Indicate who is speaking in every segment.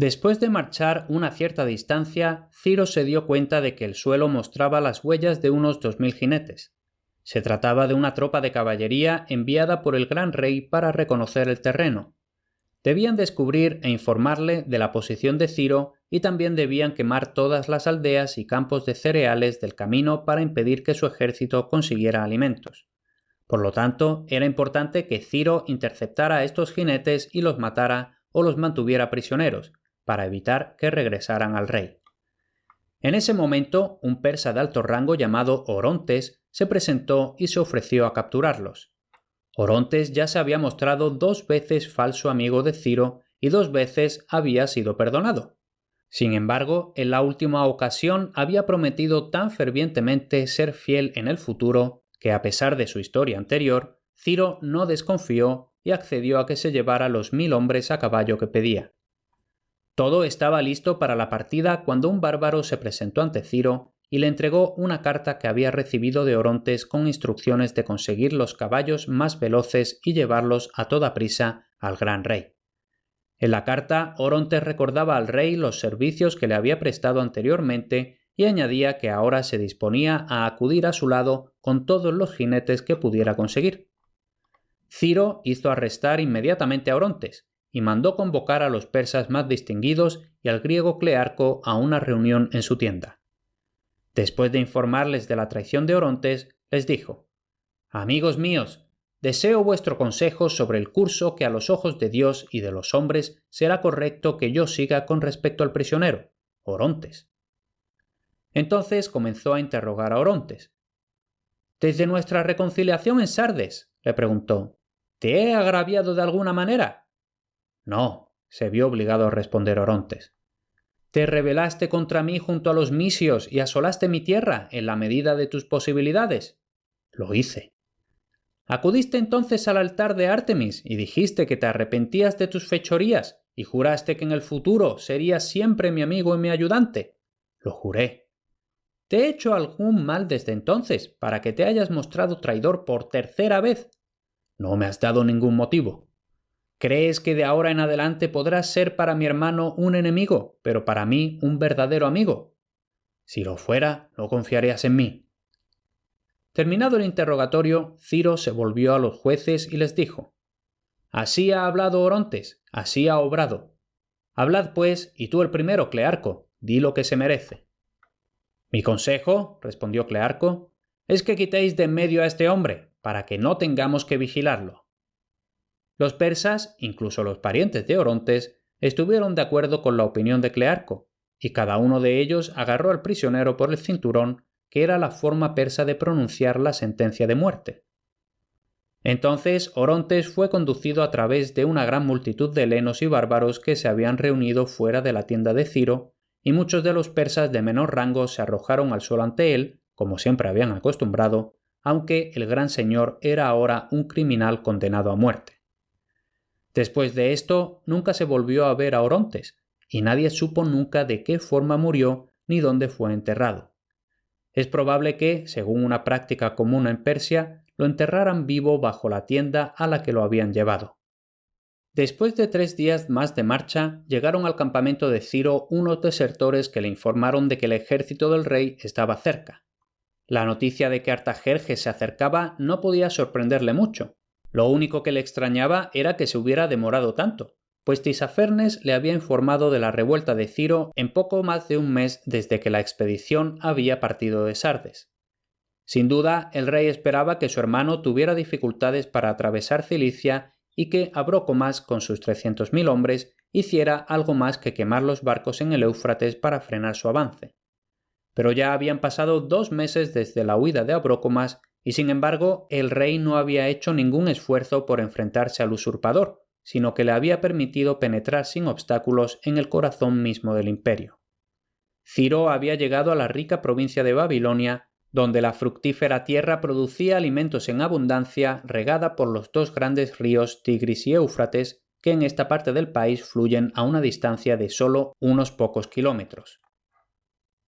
Speaker 1: Después de marchar una cierta distancia, Ciro se dio cuenta de que el suelo mostraba las huellas de unos 2000 jinetes. Se trataba de una tropa de caballería enviada por el gran rey para reconocer el terreno. Debían descubrir e informarle de la posición de Ciro y también debían quemar todas las aldeas y campos de cereales del camino para impedir que su ejército consiguiera alimentos. Por lo tanto, era importante que Ciro interceptara a estos jinetes y los matara o los mantuviera prisioneros, para evitar que regresaran al rey. En ese momento, un persa de alto rango llamado Orontes se presentó y se ofreció a capturarlos. Orontes ya se había mostrado 2 veces falso amigo de Ciro y 2 veces había sido perdonado. Sin embargo, en la última ocasión había prometido tan fervientemente ser fiel en el futuro que, a pesar de su historia anterior, Ciro no desconfió y accedió a que se llevara los 1000 hombres a caballo que pedía. Todo estaba listo para la partida cuando un bárbaro se presentó ante Ciro y le entregó una carta que había recibido de Orontes con instrucciones de conseguir los caballos más veloces y llevarlos a toda prisa al gran rey. En la carta, Orontes recordaba al rey los servicios que le había prestado anteriormente y añadía que ahora se disponía a acudir a su lado con todos los jinetes que pudiera conseguir. Ciro hizo arrestar inmediatamente a Orontes y mandó convocar a los persas más distinguidos y al griego Clearco a una reunión en su tienda. Después de informarles de la traición de Orontes, les dijo: «Amigos míos, deseo vuestro consejo sobre el curso que a los ojos de Dios y de los hombres será correcto que yo siga con respecto al prisionero, Orontes». Entonces comenzó a interrogar a Orontes. «Desde nuestra reconciliación en Sardes», le preguntó, «¿te he agraviado de alguna manera?» «No», se vio obligado a responder Orontes. «¿Te rebelaste contra mí junto a los misios y asolaste mi tierra en la medida de tus posibilidades?» «Lo hice». «¿Acudiste entonces al altar de Artemis y dijiste que te arrepentías de tus fechorías y juraste que en el futuro serías siempre mi amigo y mi ayudante?» «Lo juré». «¿Te he hecho algún mal desde entonces para que te hayas mostrado traidor por tercera vez?» «No me has dado ningún motivo». «¿Crees que de ahora en adelante podrás ser para mi hermano un enemigo, pero para mí un verdadero amigo?» «Si lo fuera, no confiarías en mí». Terminado el interrogatorio, Ciro se volvió a los jueces y les dijo: «Así ha hablado Orontes, así ha obrado. Hablad pues, y tú el primero, Clearco, di lo que se merece». «Mi consejo», respondió Clearco, «es que quitéis de en medio a este hombre, para que no tengamos que vigilarlo». Los persas, incluso los parientes de Orontes, estuvieron de acuerdo con la opinión de Clearco, y cada uno de ellos agarró al prisionero por el cinturón, que era la forma persa de pronunciar la sentencia de muerte. Entonces Orontes fue conducido a través de una gran multitud de helenos y bárbaros que se habían reunido fuera de la tienda de Ciro, y muchos de los persas de menor rango se arrojaron al suelo ante él, como siempre habían acostumbrado, aunque el gran señor era ahora un criminal condenado a muerte. Después de esto, nunca se volvió a ver a Orontes, y nadie supo nunca de qué forma murió ni dónde fue enterrado. Es probable que, según una práctica común en Persia, lo enterraran vivo bajo la tienda a la que lo habían llevado. Después de 3 días más de marcha, llegaron al campamento de Ciro unos desertores que le informaron de que el ejército del rey estaba cerca. La noticia de que Artajerjes se acercaba no podía sorprenderle mucho. Lo único que le extrañaba era que se hubiera demorado tanto, pues Tisafernes le había informado de la revuelta de Ciro en poco más de un mes desde que la expedición había partido de Sardes. Sin duda, el rey esperaba que su hermano tuviera dificultades para atravesar Cilicia y que Abrócomas, con sus 300.000 hombres, hiciera algo más que quemar los barcos en el Éufrates para frenar su avance. Pero ya habían pasado 2 meses desde la huida de Abrócomas y sin embargo el rey no había hecho ningún esfuerzo por enfrentarse al usurpador, sino que le había permitido penetrar sin obstáculos en el corazón mismo del imperio. Ciro había llegado a la rica provincia de Babilonia, donde la fructífera tierra producía alimentos en abundancia, regada por los 2 grandes ríos Tigris y Éufrates, que en esta parte del país fluyen a una distancia de solo unos pocos kilómetros.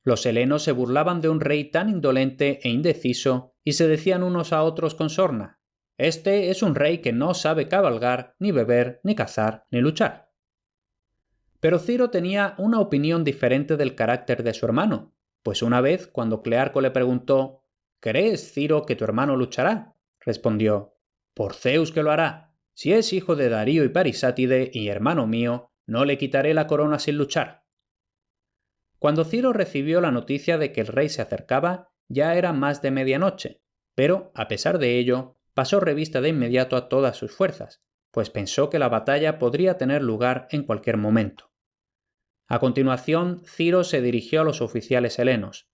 Speaker 1: Los helenos se burlaban de un rey tan indolente e indeciso y se decían unos a otros con sorna: «Este es un rey que no sabe cabalgar, ni beber, ni cazar, ni luchar». Pero Ciro tenía una opinión diferente del carácter de su hermano, pues una vez, cuando Clearco le preguntó «¿Crees, Ciro, que tu hermano luchará?», respondió «Por Zeus que lo hará. Si es hijo de Darío y Parisátide y hermano mío, no le quitaré la corona sin luchar». Cuando Ciro recibió la noticia de que el rey se acercaba, ya era más de medianoche, pero, a pesar de ello, pasó revista de inmediato a todas sus fuerzas, pues pensó que la batalla podría tener lugar en cualquier momento. A continuación, Ciro se dirigió a los oficiales helenos.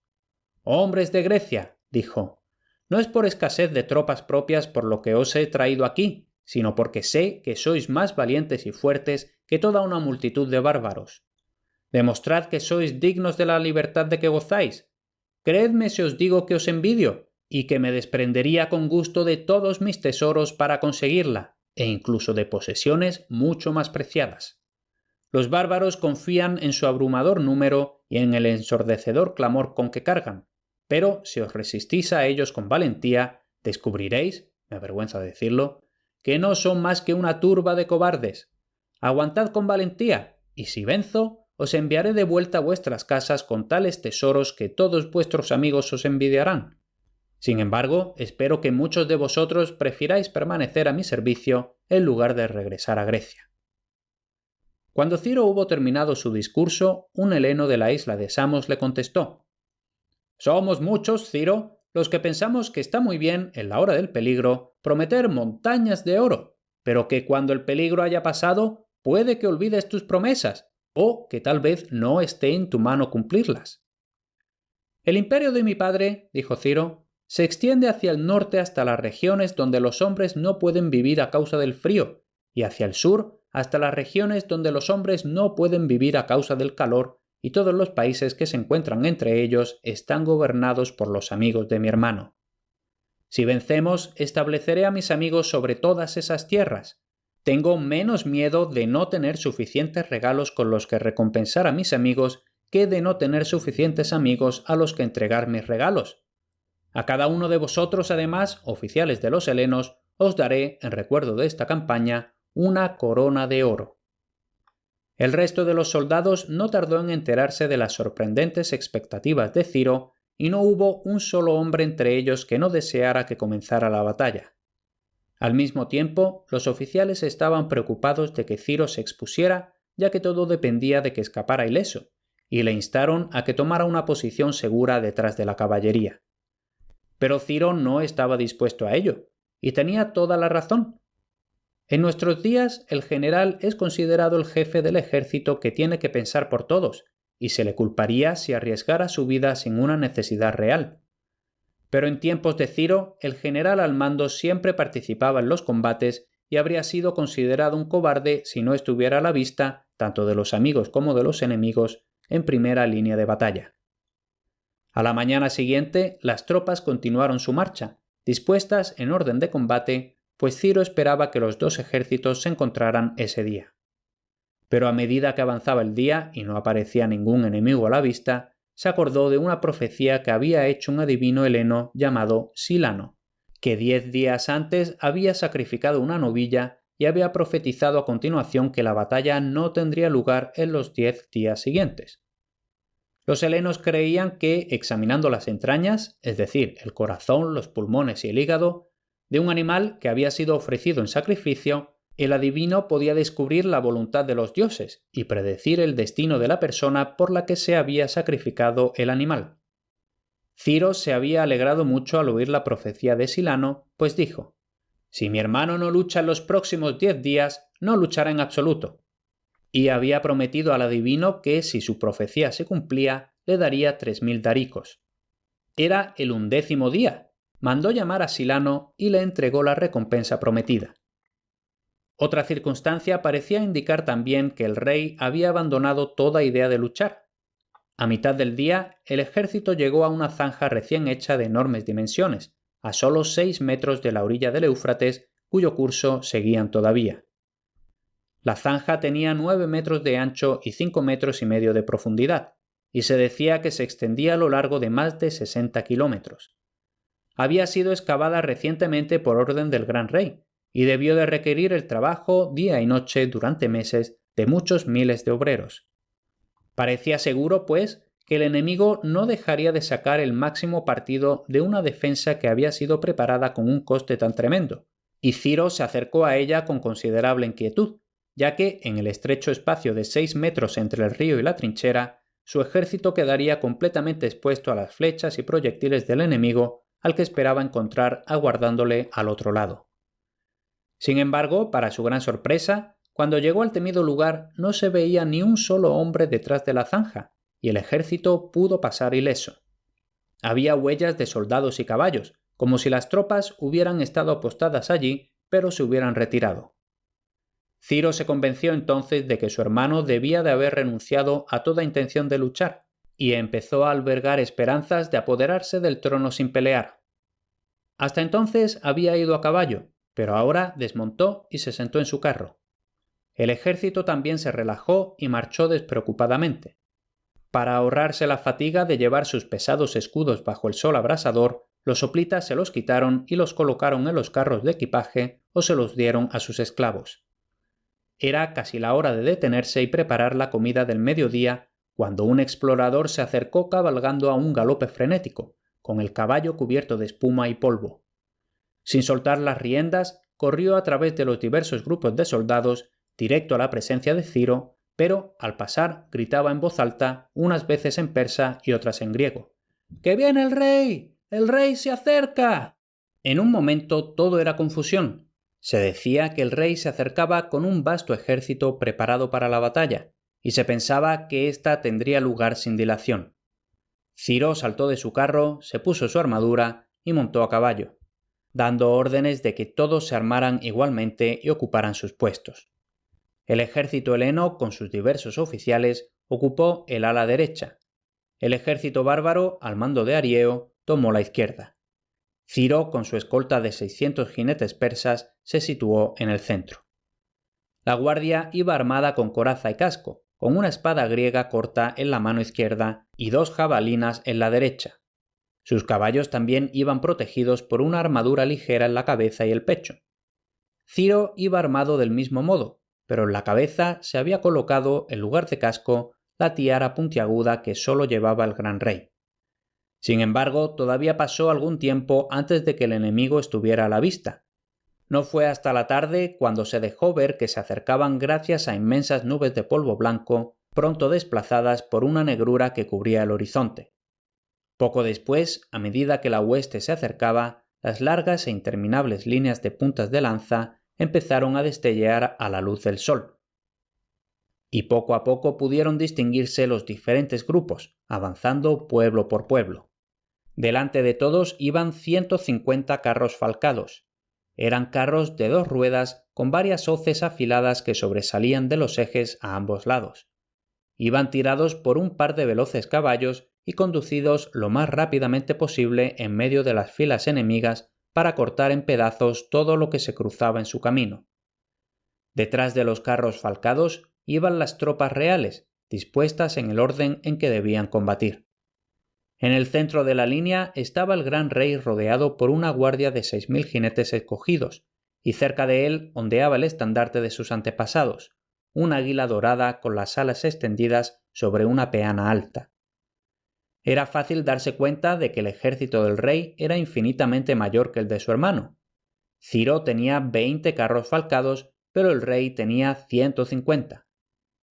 Speaker 1: «Hombres de Grecia», dijo, «no es por escasez de tropas propias por lo que os he traído aquí, sino porque sé que sois más valientes y fuertes que toda una multitud de bárbaros. Demostrad que sois dignos de la libertad de que gozáis. Creedme si os digo que os envidio, y que me desprendería con gusto de todos mis tesoros para conseguirla, e incluso de posesiones mucho más preciadas. Los bárbaros confían en su abrumador número y en el ensordecedor clamor con que cargan, pero si os resistís a ellos con valentía, descubriréis, me avergüenza decirlo, que no son más que una turba de cobardes. Aguantad con valentía, y si venzo, os enviaré de vuelta a vuestras casas con tales tesoros que todos vuestros amigos os envidiarán. Sin embargo, espero que muchos de vosotros prefiráis permanecer a mi servicio en lugar de regresar a Grecia». Cuando Ciro hubo terminado su discurso, un heleno de la isla de Samos le contestó: «Somos muchos, Ciro, los que pensamos que está muy bien, en la hora del peligro, prometer montañas de oro, pero que cuando el peligro haya pasado, puede que olvides tus promesas, o que tal vez no esté en tu mano cumplirlas». «El imperio de mi padre», dijo Ciro, «se extiende hacia el norte hasta las regiones donde los hombres no pueden vivir a causa del frío, y hacia el sur hasta las regiones donde los hombres no pueden vivir a causa del calor, y todos los países que se encuentran entre ellos están gobernados por los amigos de mi hermano. Si vencemos, estableceré a mis amigos sobre todas esas tierras. Tengo menos miedo de no tener suficientes regalos con los que recompensar a mis amigos que de no tener suficientes amigos a los que entregar mis regalos. A cada uno de vosotros, además, oficiales de los helenos, os daré, en recuerdo de esta campaña, una corona de oro». El resto de los soldados no tardó en enterarse de las sorprendentes expectativas de Ciro, y no hubo un solo hombre entre ellos que no deseara que comenzara la batalla. Al mismo tiempo, los oficiales estaban preocupados de que Ciro se expusiera, ya que todo dependía de que escapara ileso, y le instaron a que tomara una posición segura detrás de la caballería. Pero Ciro no estaba dispuesto a ello, y tenía toda la razón. En nuestros días, el general es considerado el jefe del ejército que tiene que pensar por todos, y se le culparía si arriesgara su vida sin una necesidad real. Pero en tiempos de Ciro, el general al mando siempre participaba en los combates y habría sido considerado un cobarde si no estuviera a la vista, tanto de los amigos como de los enemigos, en primera línea de batalla. A la mañana siguiente, las tropas continuaron su marcha, dispuestas en orden de combate, pues Ciro esperaba que los dos ejércitos se encontraran ese día. Pero a medida que avanzaba el día y no aparecía ningún enemigo a la vista, se acordó de una profecía que había hecho un adivino heleno llamado Silano, que 10 días antes había sacrificado una novilla y había profetizado a continuación que la batalla no tendría lugar en los 10 días siguientes. Los helenos creían que, examinando las entrañas, es decir, el corazón, los pulmones y el hígado, de un animal que había sido ofrecido en sacrificio, el adivino podía descubrir la voluntad de los dioses y predecir el destino de la persona por la que se había sacrificado el animal. Ciro se había alegrado mucho al oír la profecía de Silano, pues dijo: «Si mi hermano no lucha en los próximos 10 días, no luchará en absoluto». Y había prometido al adivino que, si su profecía se cumplía, le daría 3000 daricos. Era el 11º día. Mandó llamar a Silano y le entregó la recompensa prometida. Otra circunstancia parecía indicar también que el rey había abandonado toda idea de luchar. A mitad del día, el ejército llegó a una zanja recién hecha de enormes dimensiones, a solo 6 metros de la orilla del Éufrates, cuyo curso seguían todavía. La zanja tenía 9 metros de ancho y 5,5 metros de profundidad, y se decía que se extendía a lo largo de más de 60 kilómetros. Había sido excavada recientemente por orden del gran rey, y debió de requerir el trabajo día y noche durante meses de muchos miles de obreros. Parecía seguro, pues, que el enemigo no dejaría de sacar el máximo partido de una defensa que había sido preparada con un coste tan tremendo, y Ciro se acercó a ella con considerable inquietud, ya que en el estrecho espacio de 6 metros entre el río y la trinchera, su ejército quedaría completamente expuesto a las flechas y proyectiles del enemigo al que esperaba encontrar aguardándole al otro lado. Sin embargo, para su gran sorpresa, cuando llegó al temido lugar no se veía ni un solo hombre detrás de la zanja, y el ejército pudo pasar ileso. Había huellas de soldados y caballos, como si las tropas hubieran estado apostadas allí, pero se hubieran retirado. Ciro se convenció entonces de que su hermano debía de haber renunciado a toda intención de luchar, y empezó a albergar esperanzas de apoderarse del trono sin pelear. Hasta entonces había ido a caballo, pero ahora desmontó y se sentó en su carro. El ejército también se relajó y marchó despreocupadamente. Para ahorrarse la fatiga de llevar sus pesados escudos bajo el sol abrasador, los hoplitas se los quitaron y los colocaron en los carros de equipaje o se los dieron a sus esclavos. Era casi la hora de detenerse y preparar la comida del mediodía cuando un explorador se acercó cabalgando a un galope frenético, con el caballo cubierto de espuma y polvo. Sin soltar las riendas, corrió a través de los diversos grupos de soldados, directo a la presencia de Ciro, pero al pasar gritaba en voz alta, unas veces en persa y otras en griego. ¡Que viene el rey! ¡El rey se acerca! En un momento todo era confusión. Se decía que el rey se acercaba con un vasto ejército preparado para la batalla, y se pensaba que ésta tendría lugar sin dilación. Ciro saltó de su carro, se puso su armadura y montó a caballo, dando órdenes de que todos se armaran igualmente y ocuparan sus puestos. El ejército heleno, con sus diversos oficiales, ocupó el ala derecha. El ejército bárbaro, al mando de Arieo, tomó la izquierda. Ciro, con su escolta de 600 jinetes persas, se situó en el centro. La guardia iba armada con coraza y casco, con una espada griega corta en la mano izquierda y 2 jabalinas en la derecha. Sus caballos también iban protegidos por una armadura ligera en la cabeza y el pecho. Ciro iba armado del mismo modo, pero en la cabeza se había colocado, en lugar de casco, la tiara puntiaguda que solo llevaba el gran rey. Sin embargo, todavía pasó algún tiempo antes de que el enemigo estuviera a la vista. No fue hasta la tarde cuando se dejó ver que se acercaban gracias a inmensas nubes de polvo blanco, pronto desplazadas por una negrura que cubría el horizonte. Poco después, a medida que la hueste se acercaba, las largas e interminables líneas de puntas de lanza empezaron a destellear a la luz del sol. Y poco a poco pudieron distinguirse los diferentes grupos, avanzando pueblo por pueblo. Delante de todos iban 150 carros falcados. Eran carros de 2 ruedas con varias hoces afiladas que sobresalían de los ejes a ambos lados. Iban tirados por un par de veloces caballos y conducidos lo más rápidamente posible en medio de las filas enemigas para cortar en pedazos todo lo que se cruzaba en su camino. Detrás de los carros falcados iban las tropas reales, dispuestas en el orden en que debían combatir. En el centro de la línea estaba el gran rey rodeado por una guardia de 6.000 jinetes escogidos, y cerca de él ondeaba el estandarte de sus antepasados, un águila dorada con las alas extendidas sobre una peana alta. Era fácil darse cuenta de que el ejército del rey era infinitamente mayor que el de su hermano. Ciro tenía 20 carros falcados, pero el rey tenía 150.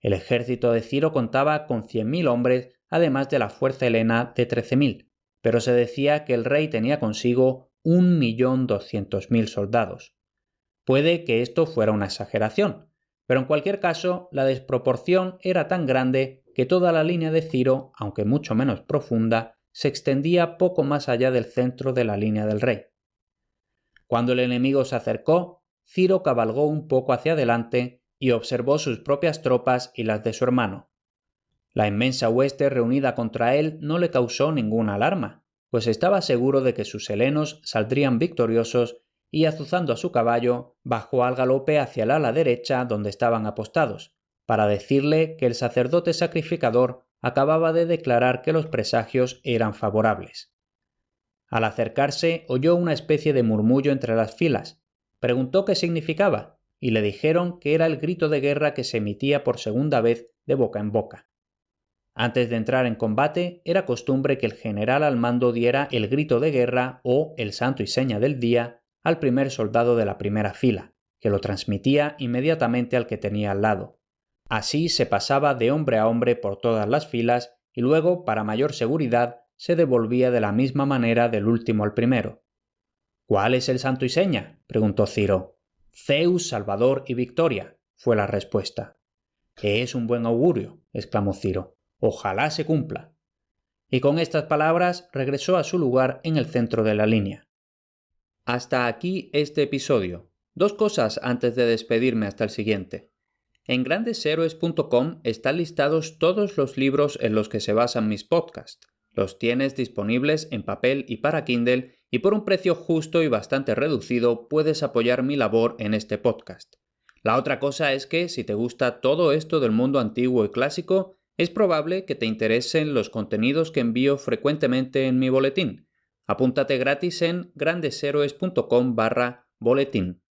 Speaker 1: El ejército de Ciro contaba con 100.000 hombres, además de la fuerza helena de 13.000, pero se decía que el rey tenía consigo 1.200.000 soldados. Puede que esto fuera una exageración, pero en cualquier caso la desproporción era tan grande que toda la línea de Ciro, aunque mucho menos profunda, se extendía poco más allá del centro de la línea del rey. Cuando el enemigo se acercó, Ciro cabalgó un poco hacia adelante y observó sus propias tropas y las de su hermano. La inmensa hueste reunida contra él no le causó ninguna alarma, pues estaba seguro de que sus helenos saldrían victoriosos y, azuzando a su caballo, bajó al galope hacia el ala derecha donde estaban apostados, para decirle que el sacerdote sacrificador acababa de declarar que los presagios eran favorables. Al acercarse oyó una especie de murmullo entre las filas. Preguntó qué significaba, y le dijeron que era el grito de guerra que se emitía por segunda vez de boca en boca. Antes de entrar en combate, era costumbre que el general al mando diera el grito de guerra o el santo y seña del día al primer soldado de la primera fila, que lo transmitía inmediatamente al que tenía al lado. Así se pasaba de hombre a hombre por todas las filas y luego, para mayor seguridad, se devolvía de la misma manera del último al primero. ¿Cuál es el santo y seña?, preguntó Ciro. Zeus, Salvador y Victoria, fue la respuesta. Es un buen augurio, exclamó Ciro. Ojalá se cumpla. Y con estas palabras regresó a su lugar en el centro de la línea. Hasta aquí este episodio. 2 cosas antes de despedirme hasta el siguiente. En grandeshéroes.com están listados todos los libros en los que se basan mis podcasts. Los tienes disponibles en papel y para Kindle y por un precio justo y bastante reducido puedes apoyar mi labor en este podcast. La otra cosa es que si te gusta todo esto del mundo antiguo y clásico, es probable que te interesen los contenidos que envío frecuentemente en mi boletín. Apúntate gratis en grandeshéroes.com/boletín.